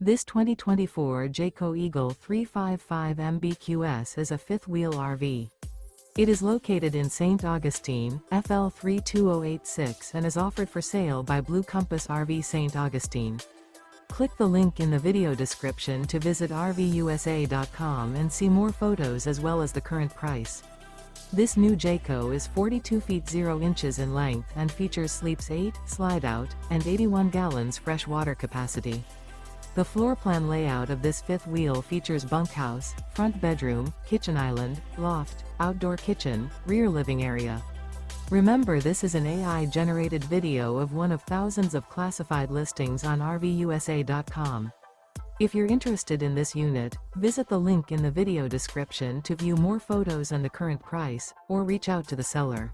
This 2024 Jayco Eagle 355 MBQS is a fifth-wheel RV. It is located in St. Augustine, FL 32086 and is offered for sale by Blue Compass RV St. Augustine. Click the link in the video description to visit RVUSA.com and see more photos as well as the current price. This new Jayco is 42 feet 0 inches in length and features sleeps 8, slide-out, and 81 gallons fresh water capacity. The floor plan layout of this fifth wheel features bunkhouse, front bedroom, kitchen island, loft, outdoor kitchen, rear living area. Remember, this is an AI-generated video of one of thousands of classified listings on RVUSA.com. If you're interested in this unit, visit the link in the video description to view more photos and the current price, or reach out to the seller.